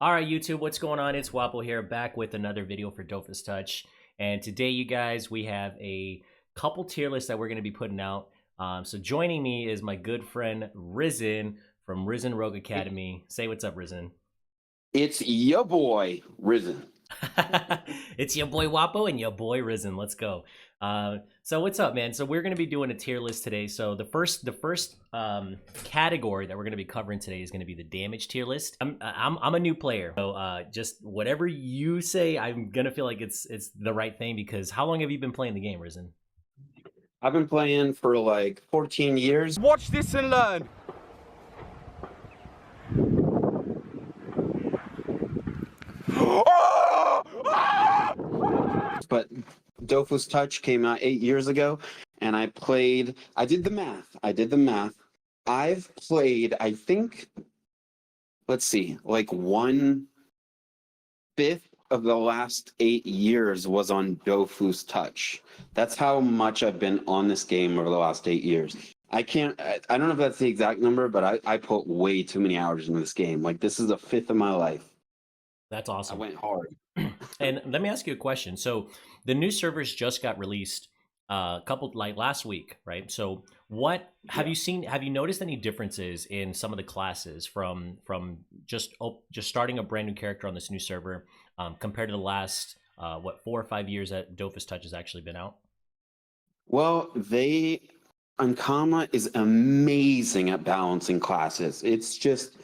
All right, YouTube, what's going on? It's Wappo here, back with another video for Dofus Touch. And today, you guys, we have a couple tier lists that we're going to be putting out. So joining me is my good friend Risen from Risen Rogue Academy. Say what's up, Risen. It's your boy, Risen. It's your boy Wappo and your boy Risen. Let's go. So what's up, man? So we're gonna be doing a tier list today. So the first category that we're gonna be covering today is gonna be the damage tier list. I'm a new player, so just whatever you say, I'm gonna feel like it's the right thing. Because how long have you been playing the game, Risen? I've been playing for like 14 years. Watch this and learn. But Dofus Touch came out 8 years ago, and I did the math. I've played, I think, let's see, like 1/5 of the last 8 years was on Dofus Touch. That's how much I've been on this game over the last 8 years. I don't know if that's the exact number, but I put way too many hours into this game. Like, this is a fifth of my life. That's awesome. I went hard. And let me ask you a question. So the new servers just got released a couple like last week, right? So what have you seen? Have you noticed any differences in some of the classes from just starting a brand new character on this new server compared to the last 4 or 5 years that Dofus Touch has actually been out? Well, Ankama is amazing at balancing classes. It's just,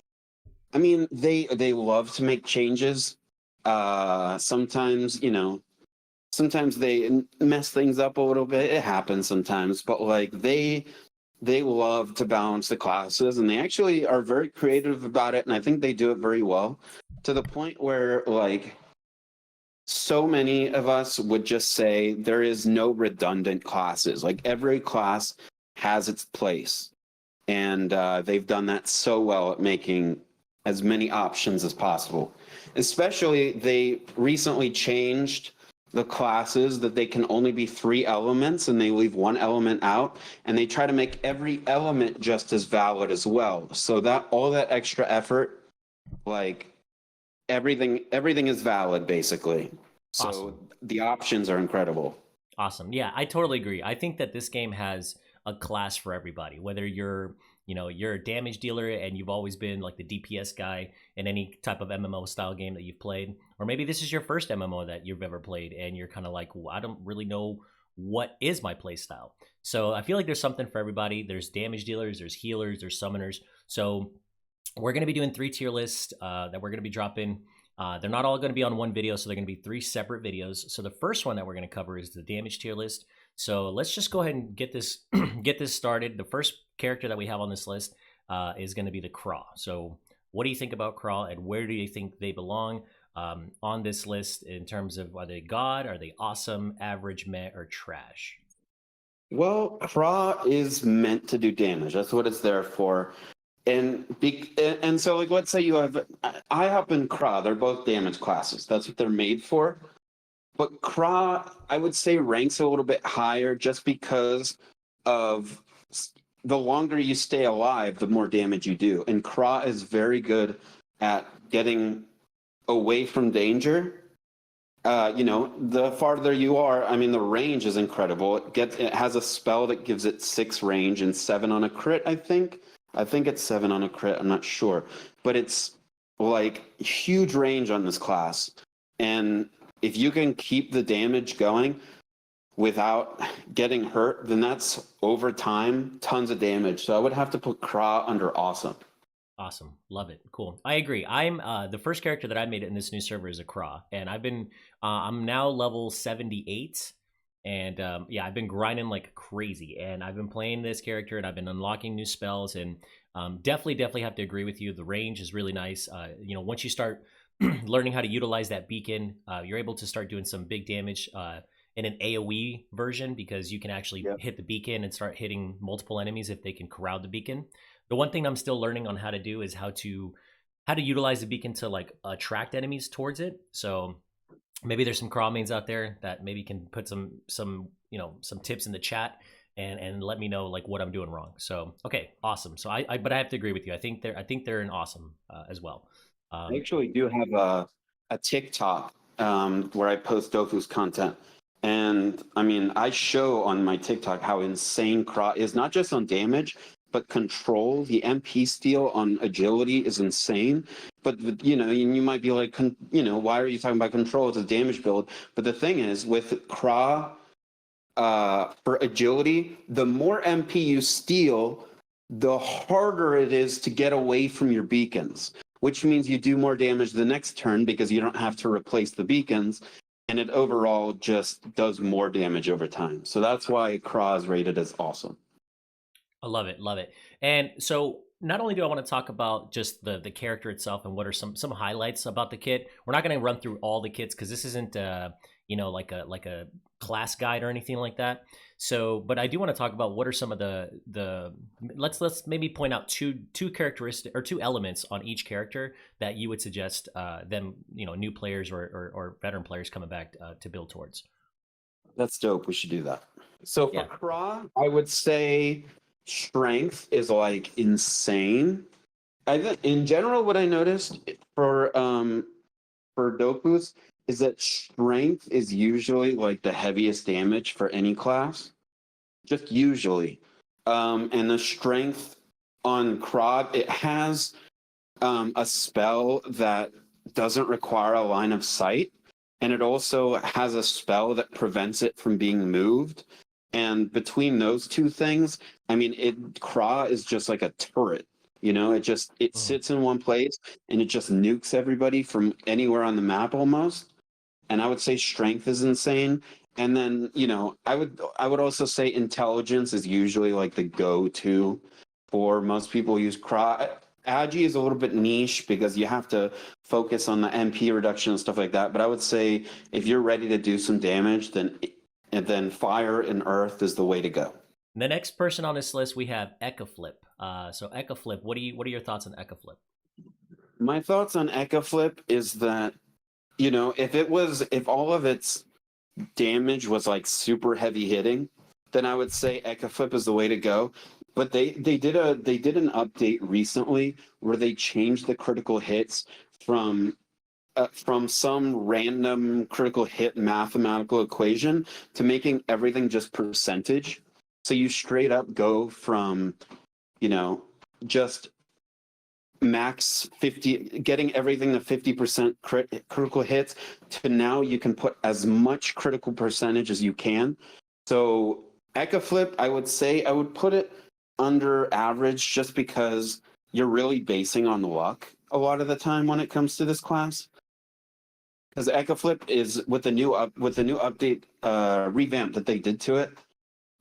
I mean, they love to make changes. Sometimes, sometimes they mess things up a little bit. It happens sometimes, but like they love to balance the classes, and they actually are very creative about it, and I think they do it very well, to the point where like so many of us would just say there is no redundant classes. Like every class has its place, and they've done that so well at making as many options as possible. Especially, they recently changed the classes that they can only be 3 elements, and they leave 1 element out, and they try to make every element just as valid as well. So that all that extra effort, like everything is valid basically. So Awesome. the options are incredible. Awesome. Yeah, I totally agree. I think that this game has a class for everybody, whether you're a damage dealer and you've always been like the DPS guy in any type of MMO style game that you've played, or maybe this is your first MMO that you've ever played and you're kind of like, well, I don't really know what is my play style. So I feel like there's something for everybody. There's damage dealers, there's healers, there's summoners. So we're going to be doing 3 tier lists that we're going to be dropping. They're not all going to be on one video, so they're going to be 3 separate videos. So the first one that we're going to cover is the damage tier list. So let's just go ahead and get this get this started. The first character that we have on this list is going to be the Craw. So what do you think about Craw, and where do you think they belong on this list in terms of, are they god, are they awesome, average, meh, or trash? Well, Craw is meant to do damage. That's what it's there for. And so, like, let's say you have IHOP and Craw, they're both damage classes. That's what they're made for. But Craw, I would say, ranks a little bit higher just because of the longer you stay alive, the more damage you do. And Craw is very good at getting away from danger. The farther you are, I mean, the range is incredible. It has a spell that gives it 6 range and 7 on a crit, I think. I think it's 7 on a crit, I'm not sure. But it's like huge range on this class. And if you can keep the damage going without getting hurt, then that's over time tons of damage. So I would have to put Craw under awesome. Awesome. Love it. Cool. I agree. I'm the first character that I made in this new server is a Craw, and I'm now level 78. And yeah, I've been grinding like crazy, and I've been playing this character, and I've been unlocking new spells, and definitely have to agree with you. The range is really nice. Once you start learning how to utilize that beacon, you're able to start doing some big damage in an AoE version, because you can actually hit the beacon and start hitting multiple enemies if they can corral the beacon. The one thing I'm still learning on how to do is how to utilize the beacon to like attract enemies towards it. So maybe there's some Craw mains out there that maybe can put some tips in the chat and let me know like what I'm doing wrong. So okay, awesome. So but I have to agree with you. I think they're an awesome as well. I actually do have a TikTok where I post Dofus content. And I mean, I show on my TikTok how insane Craw is, not just on damage, but control. The MP steal on agility is insane. But, you know, you might be like, you know, why are you talking about control? It's a damage build. But the thing is, with Craw, for agility, the more MP you steal, the harder it is to get away from your beacons, which means you do more damage the next turn because you don't have to replace the beacons, and it overall just does more damage over time. So that's why Craw is rated as awesome. I love it, love it. And so not only do I want to talk about just the character itself and what are some highlights about the kit. We're not going to run through all the kits because this isn't you know, like a class guide or anything like that. So, but I do want to talk about what are some of the let's maybe point out two characteristics or two elements on each character that you would suggest them, you know, new players or veteran players coming back to build towards. That's dope. We should do that. So for Yeah. Craw, I would say strength is like insane. I think in general, what I noticed for Dofus is that strength is usually like the heaviest damage for any class, just usually. And the strength on Krog, it has a spell that doesn't require a line of sight, and it also has a spell that prevents it from being moved. And between those two things, I mean, Craw is just like a turret. You know, it sits in one place and it just nukes everybody from anywhere on the map almost. And I would say strength is insane. And then, you know, I would also say intelligence is usually like the go-to for most people use Craw. Agi is a little bit niche because you have to focus on the MP reduction and stuff like that. But I would say if you're ready to do some damage, then fire and earth is the way to go. The next person on this list we have Ecaflip. So Ecaflip, what are your thoughts on Ecaflip? My thoughts on Ecaflip is that, you know, if all of its damage was like super heavy hitting, then I would say Ecaflip is the way to go. But they did an update recently where they changed the critical hits from some random critical hit mathematical equation to making everything just percentage. So you straight up go from, you know, just max 50, getting everything to 50% critical hits, to now you can put as much critical percentage as you can. So Ecaflip, I would say I would put it under average just because you're really basing on luck a lot of the time when it comes to this class. Because Ecaflip is with the new update revamp that they did to it,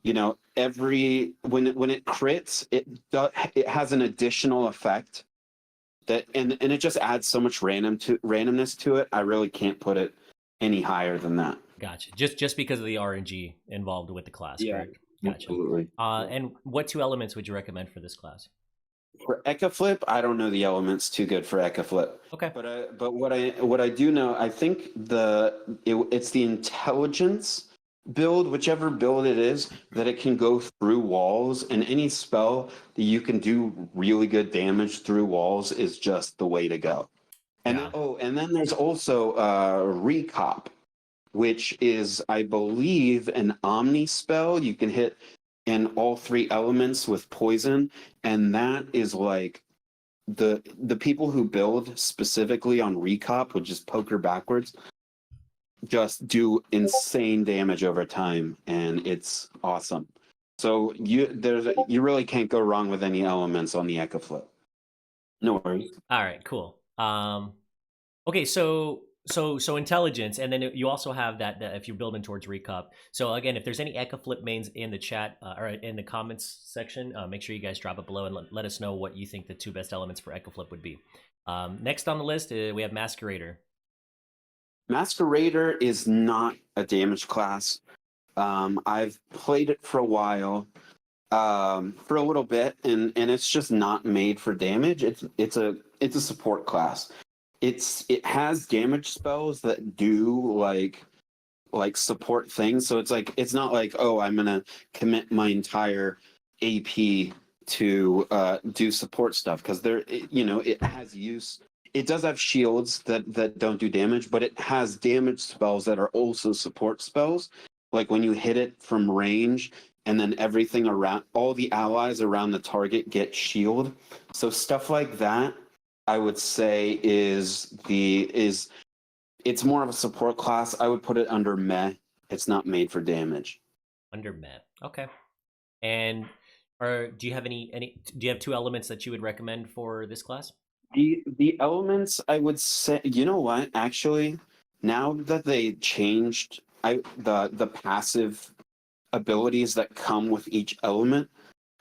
you know, when it crits, it has an additional effect that and it just adds so much randomness to it. I really can't put it any higher than that. Gotcha. Just because of the RNG involved with the class, Yeah, correct? Gotcha. absolutely. And what two elements would you recommend for this class? For Ecaflip, I don't know the elements too good for Ecaflip. Okay. But what I do know, I think it's the intelligence build, whichever build it is, that it can go through walls, and any spell that you can do really good damage through walls is just the way to go. And Yeah. and then there's also Recop, which is, I believe, an Omni spell. You can hit in all three elements with poison, and that is like the people who build specifically on Recop, which is poker backwards, just do insane damage over time, and it's awesome. So you really can't go wrong with any elements on the Ecaflip. No worries. All right. Cool. Okay. So intelligence, and then you also have that if you're building towards recop. So again, if there's any Ecaflip mains in the chat or in the comments section, make sure you guys drop it below and let us know what you think the two best elements for Ecaflip would be. Next on the list, we have Masquerader. Masquerader is not a damage class. I've played it for a while, for a little bit, and it's just not made for damage. It's a support class. It has damage spells that do like support things. So it's not like, oh, I'm gonna commit my entire AP to do support stuff, because it has use it does have shields that don't do damage, but it has damage spells that are also support spells. Like when you hit it from range, and then everything around, all the allies around the target get shield. So stuff like that, I would say it's more of a support class. I would put it under meh. It's not made for damage. Under meh. Okay. And do you have do you have 2 elements that you would recommend for this class? The elements, I would say, you know what? Actually, now that they changed the passive abilities that come with each element,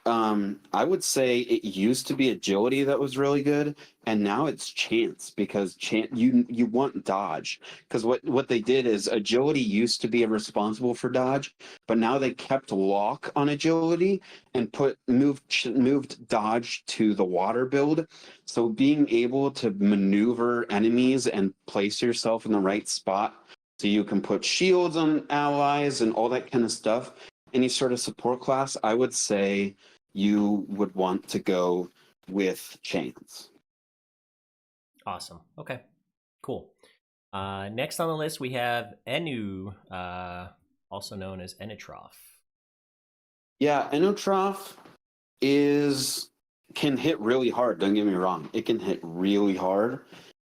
I would say it used to be agility that was really good, and now it's chance, because you want dodge, because what they did is agility used to be responsible for dodge, but now they kept lock on agility and moved dodge to the water build. So being able to maneuver enemies and place yourself in the right spot so you can put shields on allies and all that kind of stuff. Any sort of support class, I would say you would want to go with chains. Awesome. Okay. Cool. Next on the list we have also known as Enutrof. Yeah, Enutrof can hit really hard. Don't get me wrong; it can hit really hard,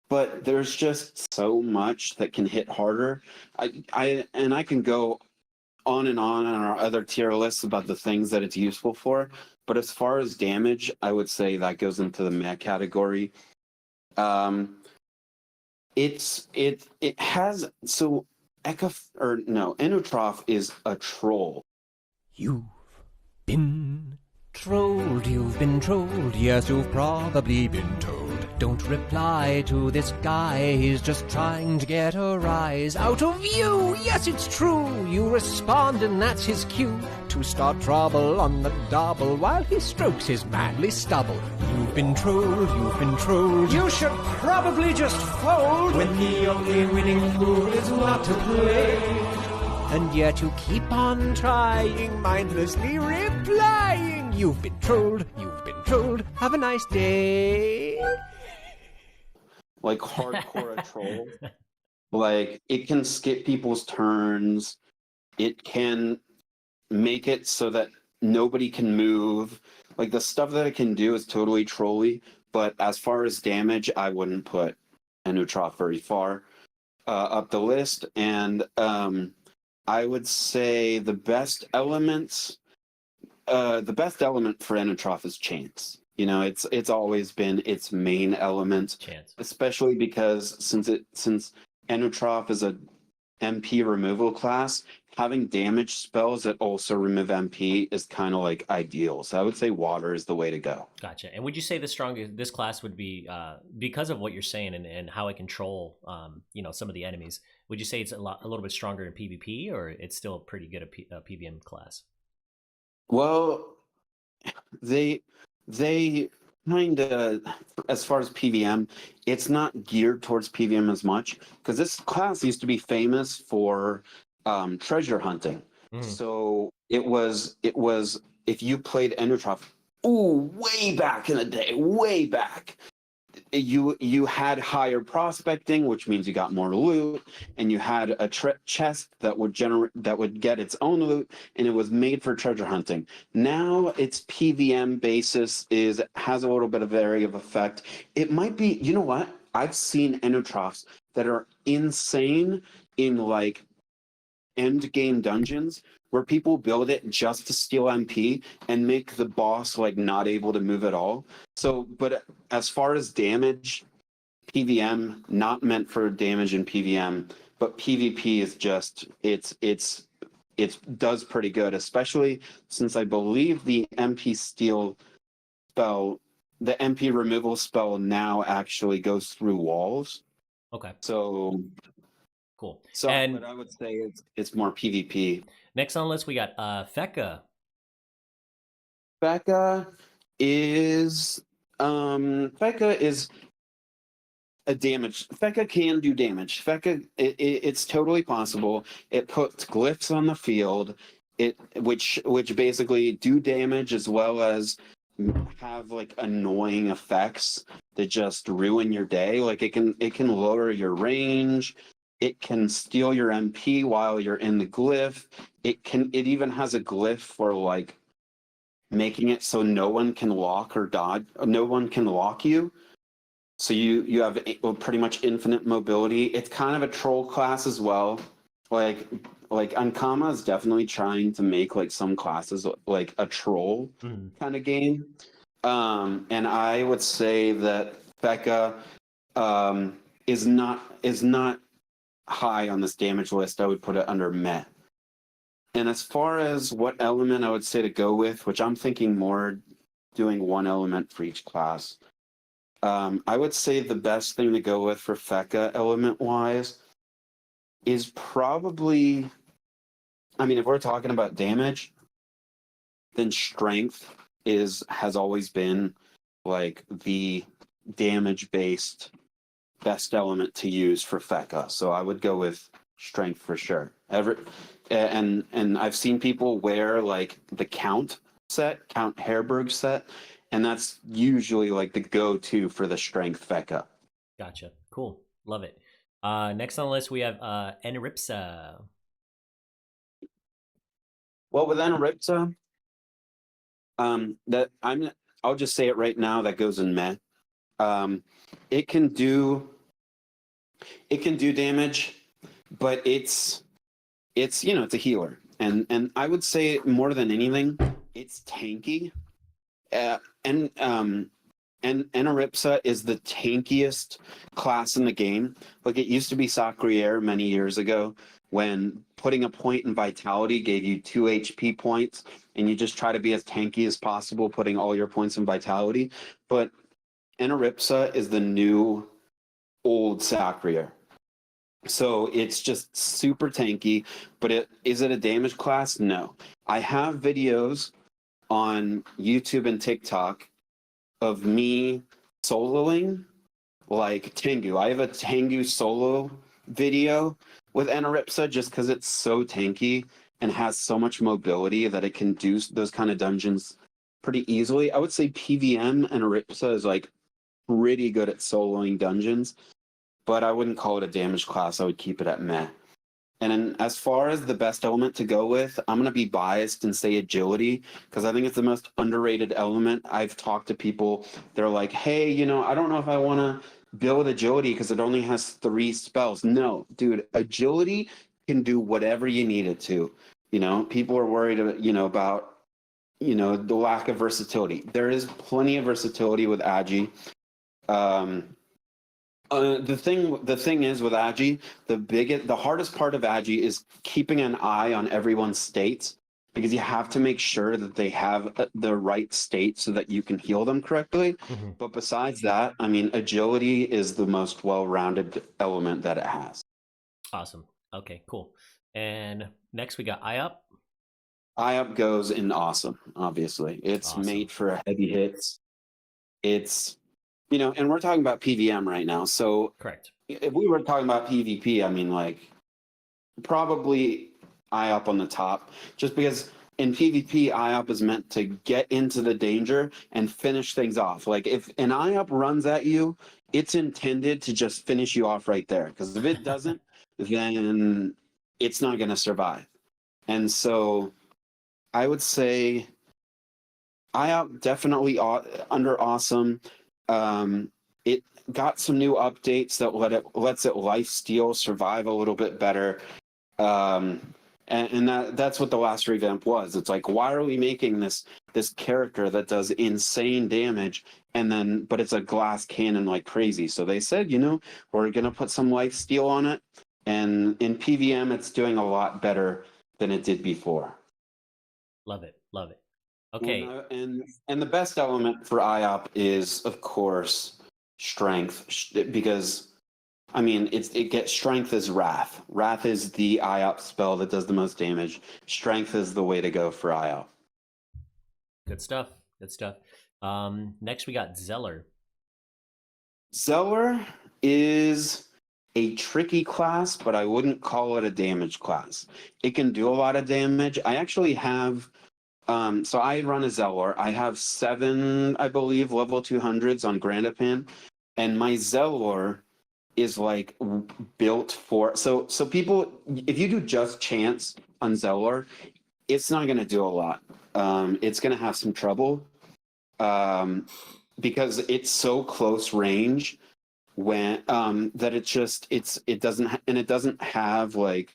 but there's just so much that can hit harder. I can go on our other tier lists about the things that it's useful for, but as far as damage, I would say that goes into the meh category. Enutrof is a troll. You've been trolled, yes, you've probably been told. Don't reply to this guy, he's just trying to get a rise out of you. Yes, it's true, you respond and that's his cue to start trouble on the double while he strokes his manly stubble. You've been trolled, you should probably just fold when the only winning move is not to play. And yet you keep on trying, mindlessly replying. You've been trolled, have a nice day. Like hardcore a troll. Like, it can skip people's turns. It can make it so that nobody can move. Like, the stuff that it can do is totally trolly, but as far as damage, I wouldn't put Enutrof very far up the list. And I would say the best element for Enutrof is chance. You know, it's always been its main element, Chance. especially because since Enutrof is a MP removal class, having damage spells that also remove MP is kind of like ideal. So I would say water is the way to go. Gotcha. And would you say this class would be because of what you're saying and how it control some of the enemies? Would you say it's a little bit stronger in PvP, or it's still pretty good at PVM class? Well, they kind of, as far as PVM, it's not geared towards PVM as much, because this class used to be famous for treasure hunting. So it was if you played Enutrof, way back in the day, way back, you had higher prospecting, which means you got more loot, and you had a chest that would get its own loot, and it was made for treasure hunting. Now its PVM basis has a little bit of area of effect. It might be, you know what? I've seen Enutrofs that are insane in like end game dungeons where people build it just to steal MP and make the boss like not able to move at all. So, but as far as damage, PVM not meant for damage in PVM, but PvP is just it does pretty good, especially since I believe the MP steal spell, the MP removal spell now actually goes through walls. Okay. So cool. So, but I would say it's more PvP. Next on the list, we got Feca. Feca is a damage. Feca can do damage. Feca, it's totally possible. It puts glyphs on the field, which basically do damage as well as have like annoying effects that just ruin your day. Like it can lower your range. It can steal your MP while you're in the glyph. It even has a glyph for like making it so no one can lock or dodge. No one can lock you. So you have pretty much infinite mobility. It's kind of a troll class as well. Like Ankama is definitely trying to make like some classes like a troll kind of game. And I would say that Feca is not high on this damage list. I would put it under meh. And as far as what element I would say to go with, which I'm thinking more doing one element for each class, I would say the best thing to go with for Feca element-wise is probably, I mean, if we're talking about damage, then strength has always been like the damage-based best element to use for Feca. So I would go with strength for sure. And I've seen people wear like the Count Herberg set, and that's usually like the go-to for the strength Feca. Gotcha. Cool. Love it. Next on the list we have Eniripsa. Well, with Eniripsa, I'll just say it right now, that goes in meh. It can do damage, but it's it's a healer, and I would say more than anything, it's tanky. And Eniripsa is the tankiest class in the game. Like it used to be Sacrier many years ago, when putting a point in vitality gave you 2 HP points, and you just try to be as tanky as possible, putting all your points in vitality. But Eniripsa is the new old Sacrier. So it's just super tanky, but is it a damage class? No. I have videos on YouTube and TikTok of me soloing like Tengu. I have a Tengu solo video with Eniripsa just because it's so tanky and has so much mobility that it can do those kind of dungeons pretty easily. I would say PVM Eniripsa is like pretty good at soloing dungeons, but I wouldn't call it a damage class. I would keep it at meh. And then as far as the best element to go with, I'm going to be biased and say agility, because I think it's the most underrated element. I've talked to people, they're like, hey, I don't know if I want to build agility because it only has 3 spells. No, dude, agility can do whatever you need it to. People are worried, about, the lack of versatility. There is plenty of versatility with Agi. The thing is with Agi, the hardest part of Agi is keeping an eye on everyone's states, because you have to make sure that they have the right state so that you can heal them correctly. But besides that, I mean, agility is the most well-rounded element that it has. Awesome. Okay, cool. And next we got IOP. IOP goes in awesome, obviously. It's Awesome. made for heavy hits. It's and we're talking about PVM right now. So Correct. if we were talking about PvP, I mean, like, probably IOP on the top, just because in PvP, IOP is meant to get into the danger and finish things off. Like, if an IOP runs at you, it's intended to just finish you off right there. Because if it doesn't, then it's not going to survive. And so I would say IOP definitely under awesome. It got some new updates that lets it lifesteal, survive a little bit better. And that's what the last revamp was. It's like, why are we making this character that does insane damage, but it's a glass cannon like crazy? So they said, we're gonna put some lifesteal on it, and in PVM it's doing a lot better than it did before. Love it. Okay. And the best element for IOP is, of course, strength, because I mean, it gets strength is Wrath. Wrath is the IOP spell that does the most damage. Strength is the way to go for IOP. Good stuff. Next we got Xelor. Xelor is a tricky class, but I wouldn't call it a damage class. It can do a lot of damage. I actually have So I run a Xelor. I have 7, I believe, level 200s on Grandapan, and my Xelor is like built for. So people, if you do just chance on Xelor, it's not going to do a lot. It's going to have some trouble because it's so close range when that it doesn't have like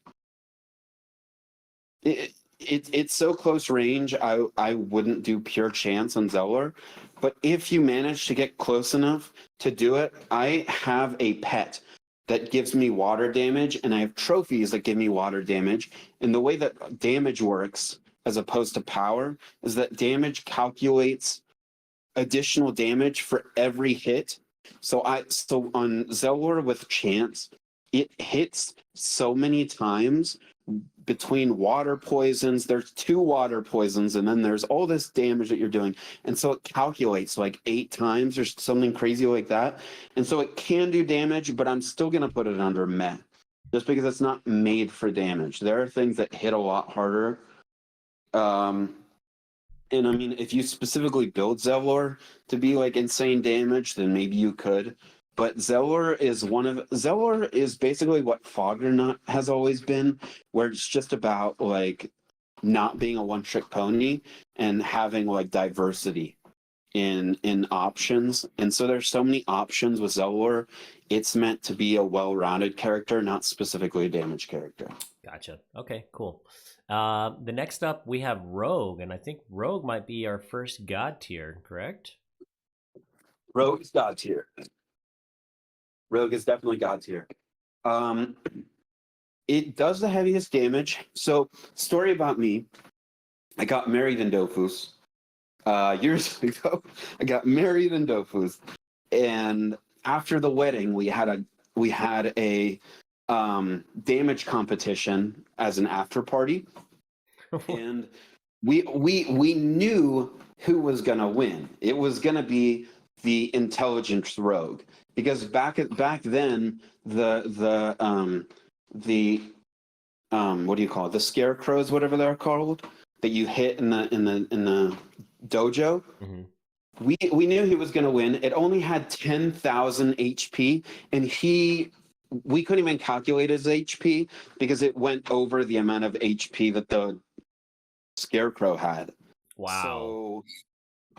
it's so close range. I wouldn't do pure chance on Xelor, but if you manage to get close enough to do it, I have a pet that gives me water damage, and I have trophies that give me water damage. And the way that damage works, as opposed to power, is that damage calculates additional damage for every hit. So on Xelor with chance, it hits so many times between water poisons. There's 2 water poisons, and then there's all this damage that you're doing, and so it calculates like 8 times or something crazy like that. And so it can do damage, but I'm still gonna put it under meh, just because it's not made for damage. There are things that hit a lot harder. And I mean, if you specifically build Xelor to be like insane damage, then maybe you could. But Xelor is basically what Foggernaut has always been, where it's just about like not being a one-trick pony and having like diversity in options. And so there's so many options with Xelor. It's meant to be a well-rounded character, not specifically a damage character. Gotcha. Okay, cool. The next up we have Rogue, and I think Rogue might be our first god tier, correct? Rogue is god tier. Rogue is definitely god tier. It does the heaviest damage. So, story about me: I got married in Dofus years ago. I got married in Dofus, and after the wedding, we had a damage competition as an after party, and we knew who was gonna win. It was gonna be the intelligence rogue, because back then the what do you call it, the scarecrows, whatever they're called, that you hit in the dojo. Mm-hmm. We knew he was going to win. It only had 10,000 HP, and we couldn't even calculate his HP because it went over the amount of HP that the scarecrow had. Wow.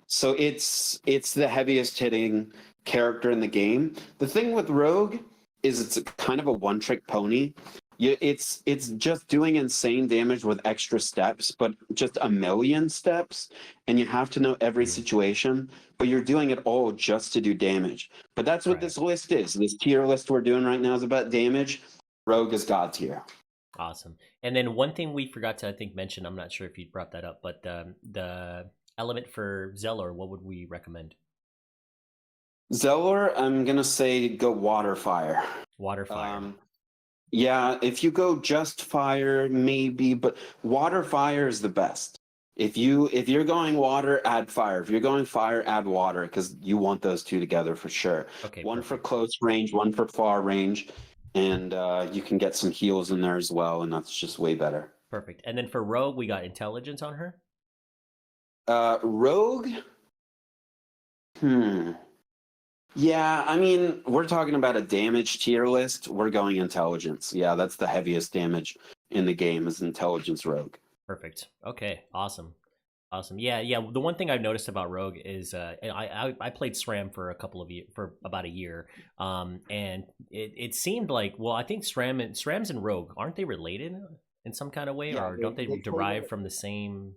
So it's the heaviest hitting character in the game. The thing with Rogue is it's kind of a one-trick pony. It's just doing insane damage with extra steps, but just a million steps, and you have to know every situation, but you're doing it all just to do damage. But that's what this list is. This tier list we're doing right now is about damage. Rogue is god tier. Awesome. And then one thing we forgot to, I think, mention, I'm not sure if you brought that up, but the element for Xelor, what would we recommend? Xelor, I'm going to say go water fire. Water fire. Yeah, if you go just fire, maybe, but water fire is the best. If you're going water, add fire. If you're going fire, add water, because you want those two together for sure. Okay. One perfect. for close range, one for far range, and you can get some heals in there as well, and that's just way better. Perfect. And then for Rogue, we got intelligence on her. Rogue. Yeah, I mean, we're talking about a damage tier list. We're going intelligence. Yeah, that's the heaviest damage in the game is intelligence rogue. Perfect. Okay, awesome. Yeah. The one thing I've noticed about Rogue is I played Sram for about a year, and it seemed like, well, I think Srams and Rogue, aren't they related in some kind of way, Yeah, or don't they derive from the same?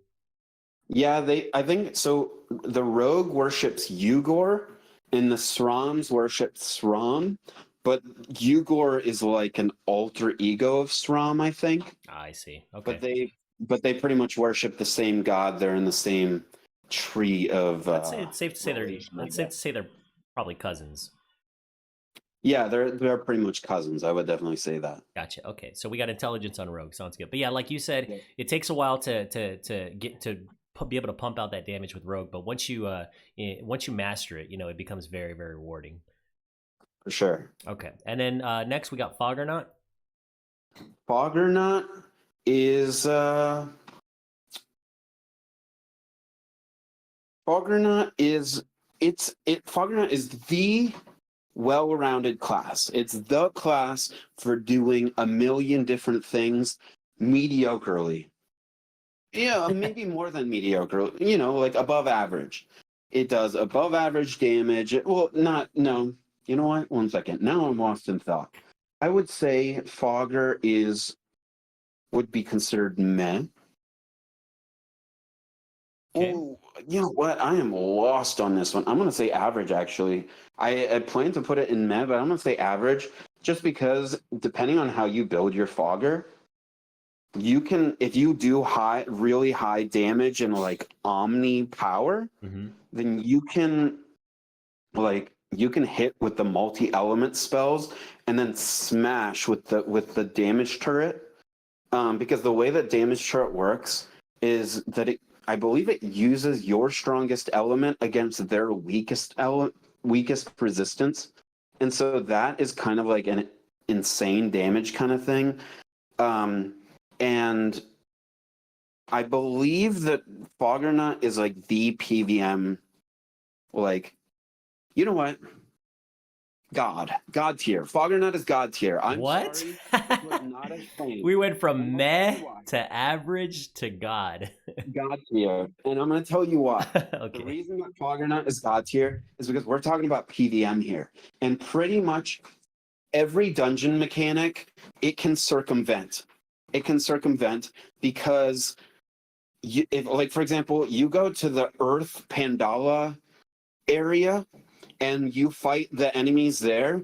Yeah, I think so. The rogue worships Ugor, and the Srams worship Sram, but Ugor is like an alter ego of Sram, I think. I see. Okay. But they pretty much worship the same god. They're in the same tree of. It's safe to say they're probably cousins. Yeah, they're pretty much cousins. I would definitely say that. Gotcha. Okay, so we got intelligence on Rogue. Sounds good. But yeah, like you said, it takes a while to get to be able to pump out that damage with Rogue. But once you master it, it becomes very, very rewarding. For sure. Okay, and then next we got Foggernaut. Foggernaut is Foggernaut is Foggernaut is the well-rounded class. It's the class for doing a million different things mediocrely. Yeah, maybe more than mediocre, like above average. It does above average damage. Well, not, no. You know what? One second. Now I'm lost in thought. I would say Fogger would be considered meh. Okay. Oh, you know what? I am lost on this one. I'm gonna say average actually. I plan to put it in meh, but I'm gonna say average just because depending on how you build your Fogger, you can, if you do really high damage and like omni power, then you can hit with the multi-element spells and then smash with the damage turret. Because the way that damage turret works is that I believe it uses your strongest element against their weakest resistance. And so that is kind of like an insane damage kind of thing. And I believe that Foggernaut is like the PVM, like, you know what? God tier. Foggernaut is God tier. I'm What? sorry. This was not a thing. We went from And meh to average to God. God tier. And I'm going to tell you why. Okay. The reason that Foggernaut is God tier is because we're talking about PVM here. And pretty much every dungeon mechanic, it can circumvent. It can circumvent because, like, for example, you go to the Earth Pandawa area and you fight the enemies there.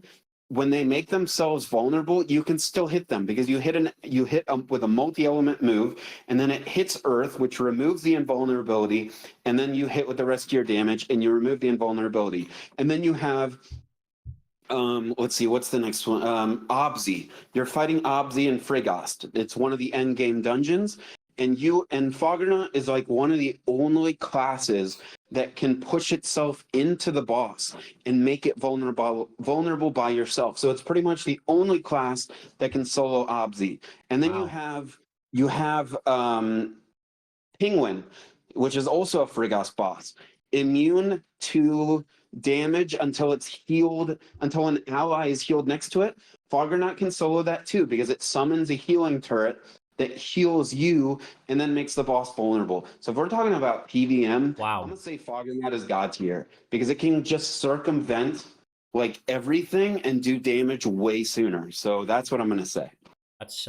When they make themselves vulnerable, you can still hit them because you hit with a multi-element move, and then it hits Earth, which removes the invulnerability, and then you hit with the rest of your damage, and you remove the invulnerability, and then you have. Let's see, what's the next one? Obzi. You're fighting Obzi and Frigost. It's one of the end game dungeons, and Foggernaut is like one of the only classes that can push itself into the boss and make it vulnerable by yourself. So it's pretty much the only class that can solo Obzi. And then Wow. you have Penguin, which is also a Frigost boss. Immune to damage until it's healed, until an ally is healed next to it. Foggernaut can solo that too because it summons a healing turret that heals you and then makes the boss vulnerable. So if we're talking about PVM, Wow. I'm gonna say Foggernaut is God tier because it can just circumvent like everything and do damage way sooner. So that's what I'm gonna say. That's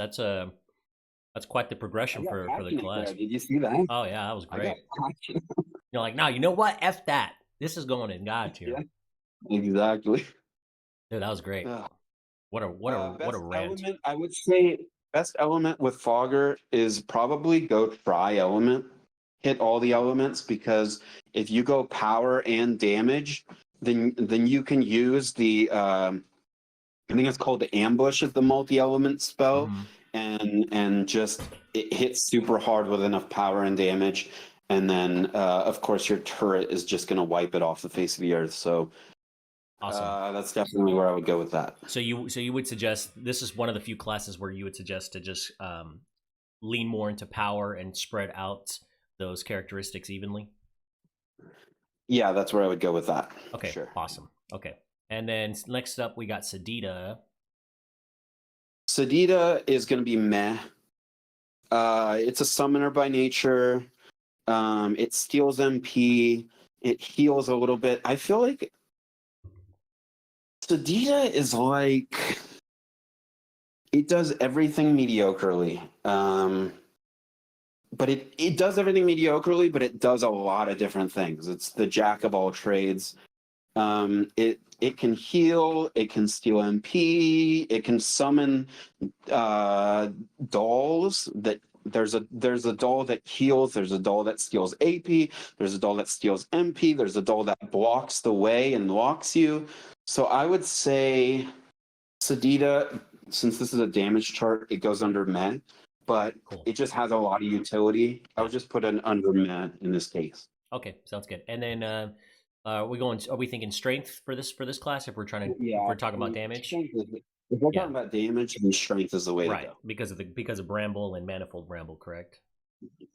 quite the progression for the class. Did you see that? Oh yeah, that was I got great. passionate. You're like, no, you know what? F that. This is going in God tier. Yeah, exactly. Dude, that was great. What a Best rant. element, I would say best element with Fogger is probably go try element. Hit all the elements because if you go power and damage, then you can use the I think it's called the ambush is the multi-element spell, and just it hits super hard with enough power and damage, and then of course your turret is just going to wipe it off the face of the earth. So Awesome. that's definitely where I would go with that. So you would suggest this is one of the few classes where you would suggest to just lean more into power and spread out those characteristics evenly? Yeah, that's where I would go with that. Okay, Sure. awesome. Okay. And then next up, we got Sadida. Sadida is going to be meh. It's a summoner by nature. It steals MP. It heals a little bit. I feel like Sadida is like it does everything mediocrely. But it does everything mediocrely, but it does a lot of different things. It's the jack of all trades. It can heal, it can steal MP, it can summon dolls that there's a doll that heals, there's a doll that steals AP, there's a doll that steals MP, there's a doll that blocks the way and locks you. So I would say Sadida, since this is a damage chart, it goes under meh, but it just has a lot of utility. I would just put an under meh in this case. Okay, sounds good. And then are we thinking strength for this class if we're trying to Yeah, if we're talking about damage? If we're talking about damage, then strength is the way to go. Because of Bramble and Manifold Bramble, correct?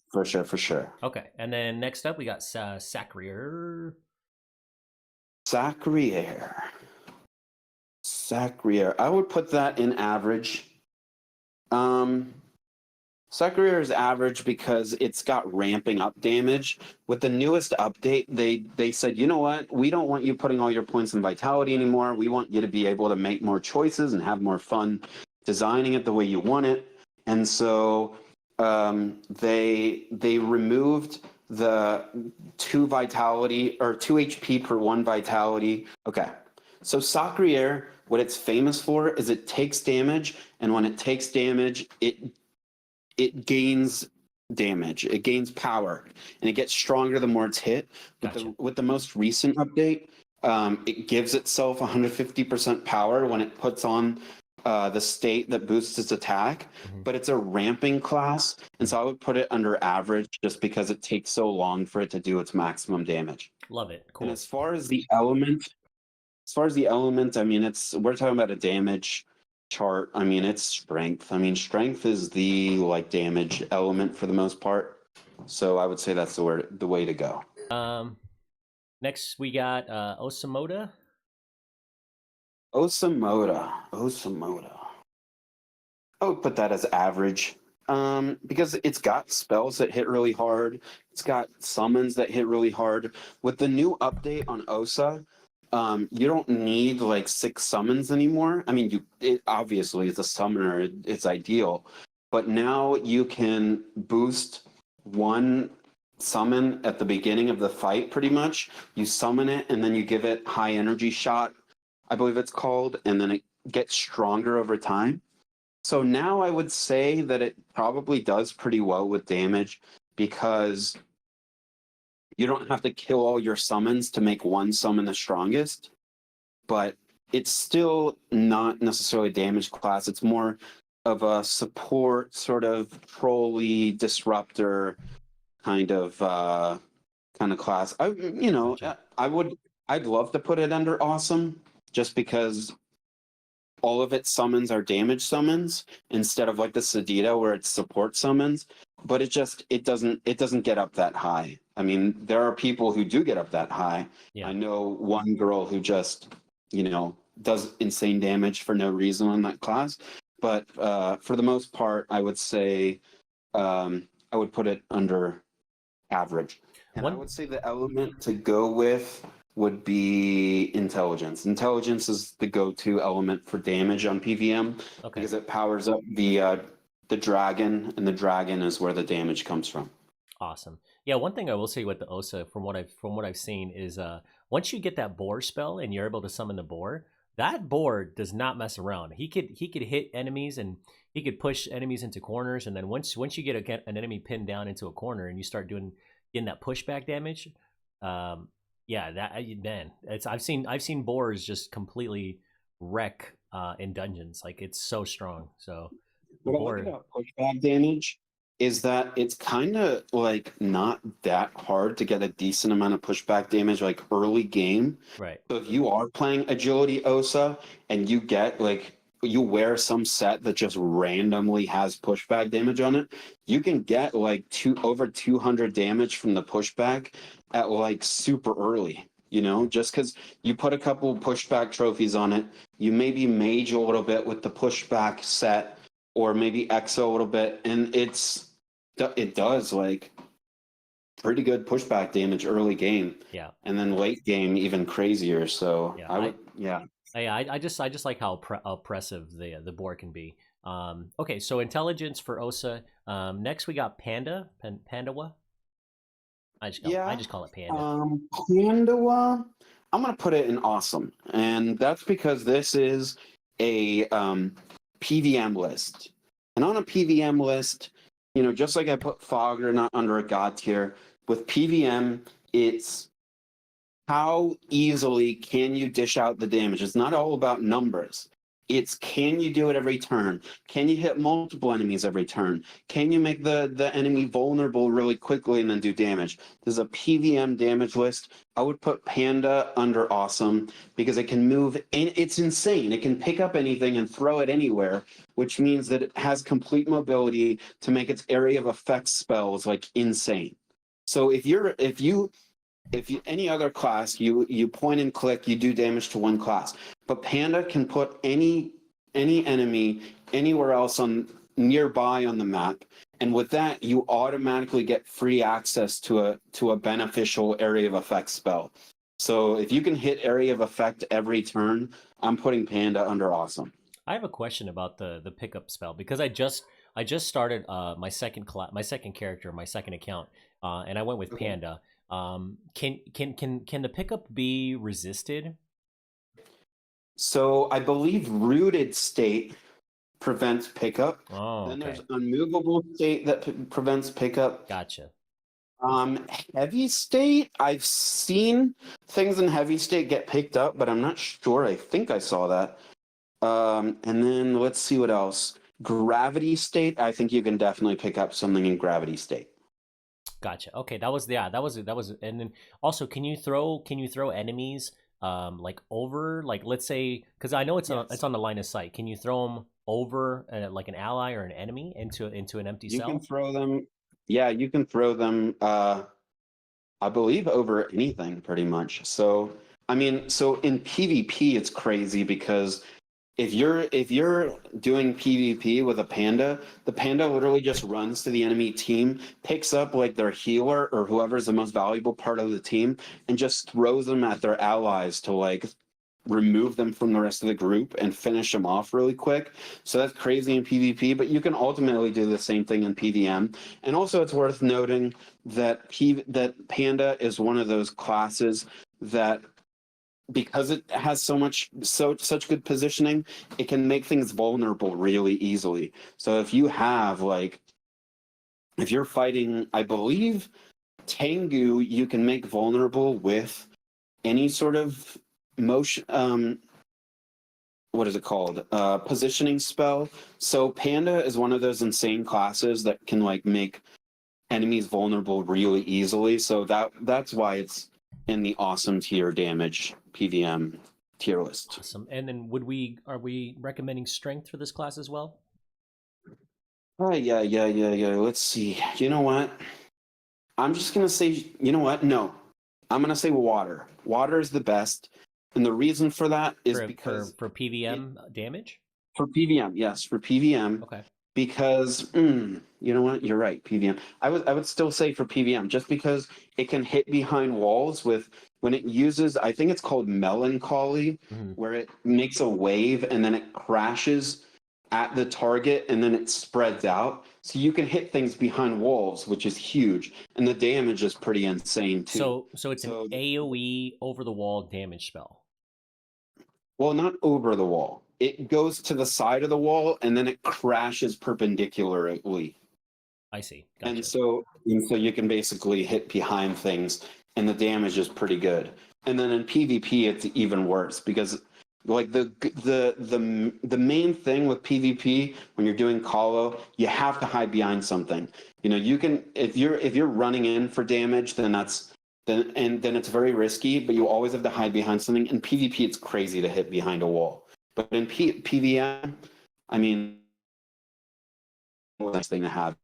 For sure, for sure. Okay, and then next up we got Sacrier. Sacrier. Sacrier. I would put that in average. Sacrier is average because it's got ramping up damage. With the newest update, they said, you know what? We don't want you putting all your points in vitality anymore. We want you to be able to make more choices and have more fun designing it the way you want it. And so they removed the 2 vitality or 2 HP per 1 vitality. Okay. So Sacrier, what it's famous for is it takes damage, and when it takes damage, it gains damage. It gains power, and it gets stronger the more it's hit. Gotcha. With the most recent update, it gives itself 150% power when it puts on the state that boosts its attack, but it's a ramping class, and so I would put it under average just because it takes so long for it to do its maximum damage. Love it. Cool. And as far as the element, I mean, we're talking about a damage chart. I mean, it's strength. I mean, strength is the like damage element for the most part. So I would say that's the way to go. Next we got Osamoda. Osamoda. I would put that as average. Because it's got spells that hit really hard. It's got summons that hit really hard. With the new update on Osa, you don't need like 6 summons anymore. I mean, obviously it's a summoner, it's ideal, but now you can boost 1 summon at the beginning of the fight. Pretty much, you summon it and then you give it high energy shot, I believe it's called, and then it gets stronger over time. So now I would say that it probably does pretty well with damage because you don't have to kill all your summons to make 1 summon the strongest, but it's still not necessarily a damage class. It's more of a support, sort of trolly disruptor kind of class. I'd love to put it under awesome just because all of its summons are damage summons instead of like the Sadida where it's support summons, but it doesn't get up that high. I mean, there are people who do get up that high. Yeah. I know one girl who just, does insane damage for no reason on that class. But for the most part, I would say I would put it under average. And I would say the element to go with would be intelligence. Intelligence is the go-to element for damage on PVM because it powers up the dragon, and the dragon is where the damage comes from. Awesome. Yeah, one thing I will say with the Osa, from what I've seen, is once you get that boar spell and you're able to summon the boar, that boar does not mess around. He could hit enemies and he could push enemies into corners, and then once you get an enemy pinned down into a corner and you start getting that pushback damage, I've seen boars just completely wreck in dungeons. Like, it's so strong. So what I like about pushback damage is that it's kind of like not that hard to get a decent amount of pushback damage like early game. Right. So if you are playing agility Osa and you get you wear some set that just randomly has pushback damage on it, you can get like over 200 damage from the pushback at like super early, just because you put a couple pushback trophies on it, you maybe mage a little bit with the pushback set or maybe exo a little bit, and it does like pretty good pushback damage early game. Yeah. And then late game even crazier. So I just like how oppressive the boar can be. Okay, so intelligence for Osa. Next we got Pandawa. I just call it Panda. Pandawa, I'm gonna put it in awesome, and that's because this is a PVM list, and on a PVM list, just like I put Foggernaut under a god tier, with PVM, it's how easily can you dish out the damage. It's not all about numbers. It's can you do it every turn? Can you hit multiple enemies every turn? Can you make the enemy vulnerable really quickly and then do damage? There's a PVM damage list. I would put Panda under awesome because it can move, and it's insane. It can pick up anything and throw it anywhere, which means that it has complete mobility to make its area of effect spells like insane. So if you any other class, you point and click, you do damage to one class. But Panda can put any enemy anywhere else on nearby on the map, and with that, you automatically get free access to a beneficial area of effect spell. So if you can hit area of effect every turn, I'm putting Panda under awesome. I have a question about the pickup spell because I just started my second character, my second account, and I went with Panda. Can the pickup be resisted? So I believe rooted state prevents pickup. Oh, Then okay. there's unmovable state that prevents pickup. Gotcha. Heavy state, I've seen things in heavy state get picked up, but I'm not sure. I think I saw that. And then let's see what else. Gravity state, I think you can definitely pick up something in gravity state. Gotcha. Okay, that was and then also can you throw enemies like over, like let's say, because I know it's on the line of sight. Can you throw them over like an ally or an enemy into an empty cell? You can throw them. Yeah, you can throw them. I believe over anything pretty much. So I mean, so in PvP it's crazy because if you're doing PvP with a Panda, the Panda literally just runs to the enemy team, picks up like their healer or whoever's the most valuable part of the team, and just throws them at their allies to like remove them from the rest of the group and finish them off really quick. So that's crazy in PvP, but you can ultimately do the same thing in PVM. And also it's worth noting that Panda is one of those classes that, because it has such good positioning, it can make things vulnerable really easily. So if you're fighting, I believe, Tengu, you can make vulnerable with any sort of motion, what is it called? Positioning spell. So Panda is one of those insane classes that can like make enemies vulnerable really easily. So that's why it's in the awesome tier damage PVM tier list. Awesome. And then are we recommending strength for this class as well? Yeah. Let's see. You know what? I'm just gonna say, you know what? No. I'm gonna say water. Water is the best. And the reason for that is because for PVM damage? For PVM, yes, for PVM. Okay. Because you know what? You're right, PVM. I would still say for PVM, just because it can hit behind walls with when it uses, I think it's called melancholy, where it makes a wave and then it crashes at the target and then it spreads out. So you can hit things behind walls, which is huge, and the damage is pretty insane too. So it's an AoE over the wall damage spell. Well, not over the wall. It goes to the side of the wall and then it crashes perpendicularly. I see. Gotcha. And so you can basically hit behind things and the damage is pretty good. And then in PvP it's even worse because like the main thing with PvP when you're doing call-out, you have to hide behind something. You know, you can if you're running in for damage, then it's very risky, but you always have to hide behind something. In PvP it's crazy to hit behind a wall. But in PVM, I mean, the next thing to have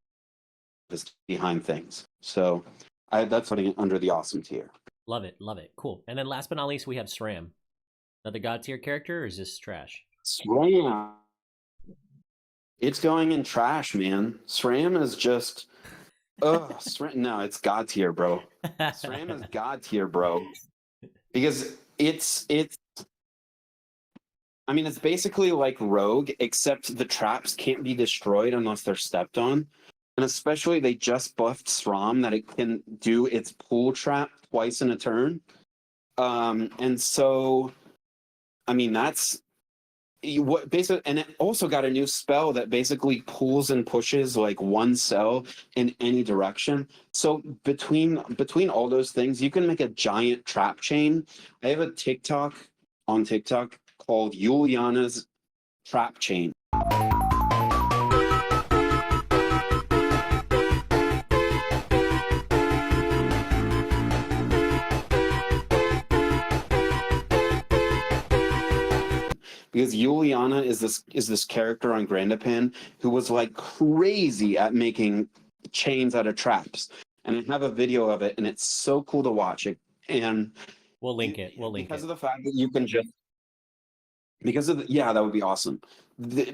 is behind things. So that's putting it under the awesome tier. Love it. Cool. And then last but not least, we have Sram. Another god tier character, or is this trash? Sram. It's going in trash, man. Sram is just... Sram, no, it's god tier, bro. Sram is god tier, bro. Because it's I mean, it's basically like Rogue, except the traps can't be destroyed unless they're stepped on. And especially they just buffed Sram that it can do its pool trap twice in a turn. And so, I mean, that's what basically, and it also got a new spell that basically pulls and pushes like one cell in any direction. So between all those things, you can make a giant trap chain. I have a TikTok on TikTok called Juliana's trap chain. Because Juliana is this character on Grandapan who was like crazy at making chains out of traps. And I have a video of it, and it's so cool to watch it. And We'll link it. We'll link because it. of the fact that you can just yeah, that would be awesome.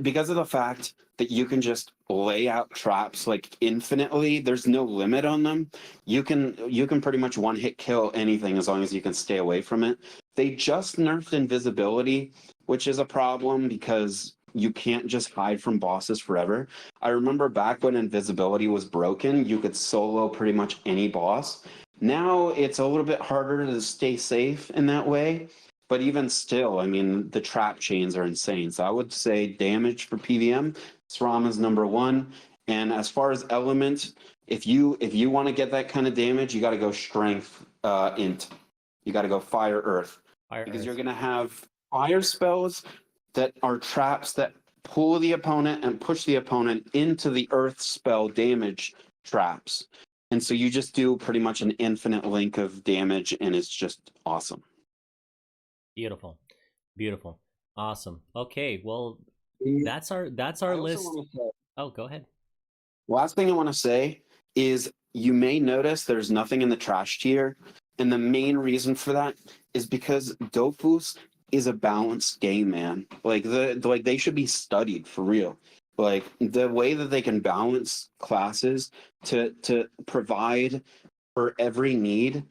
Because of the fact that you can just lay out traps like infinitely, there's no limit on them. You can pretty much one hit kill anything as long as you can stay away from it. They just nerfed invisibility, which is a problem because you can't just hide from bosses forever. I remember back when invisibility was broken, you could solo pretty much any boss. Now it's a little bit harder to stay safe in that way. But even still, I mean, the trap chains are insane. So I would say damage for PVM, Sram is number one. And as far as element, if you want to get that kind of damage, you got to go strength int. You got to go fire earth. Because you're going to have fire spells that are traps that pull the opponent and push the opponent into the earth spell damage traps. And so you just do pretty much an infinite link of damage, and it's just awesome. Beautiful, beautiful, awesome. Okay, well, that's our I also list. wanna say- Oh, go ahead. Last thing I want to say is you may notice there's nothing in the trash tier, and the main reason for that is because Dofus is a balanced game, man. Like they should be studied for real. Like the way that they can balance classes to provide for every need,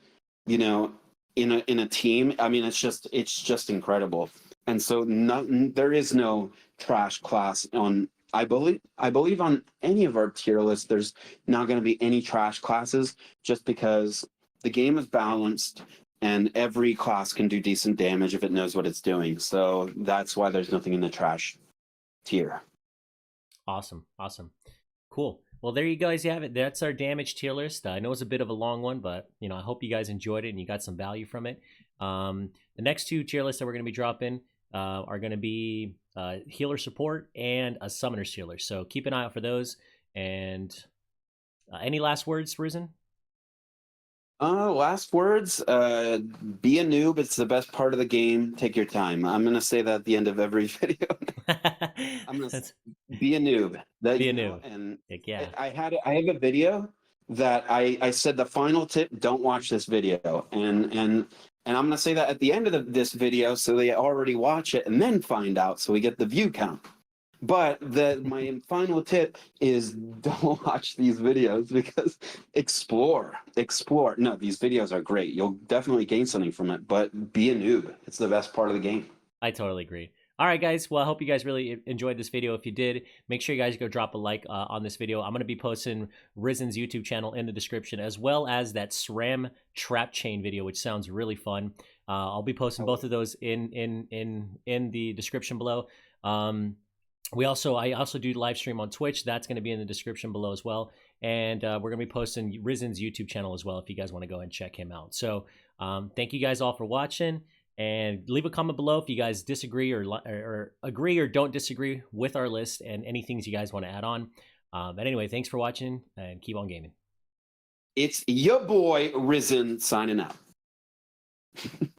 you know, in a team. I mean, it's just incredible. And so there is no trash class on. I believe on any of our tier lists, there's not going to be any trash classes, just because the game is balanced and every class can do decent damage if it knows what it's doing. So that's why there's nothing in the trash tier. Awesome, awesome, cool. Well, there you guys have it. That's our damage tier list. I know it's a bit of a long one, but I hope you guys enjoyed it and you got some value from it. The next two tier lists that we're going to be dropping are going to be healer support and a summoner's tier list. So keep an eye out for those. And any last words, Risen? Last words, be a noob. It's the best part of the game. Take your time. I'm going to say that at the end of every video. I'm going to be a noob. Be a noob. And Heck yeah. I have a video that I said the final tip, don't watch this video. And I'm going to say that at the end of this video so they already watch it and then find out so we get the view count. But my final tip is don't watch these videos because explore. No, these videos are great. You'll definitely gain something from it, but be a noob. It's the best part of the game. I totally agree. All right, guys. Well, I hope you guys really enjoyed this video. If you did, make sure you guys go drop a like on this video. I'm going to be posting Risen's YouTube channel in the description, as well as that SRAM trap chain video, which sounds really fun. I'll be posting both of those in the description below. I also do live stream on Twitch. That's going to be in the description below as well. And we're going to be posting Risen's YouTube channel as well if you guys want to go and check him out. So thank you guys all for watching. And leave a comment below if you guys disagree or agree or don't disagree with our list and any things you guys want to add on. But anyway, thanks for watching and keep on gaming. It's your boy Risen signing out.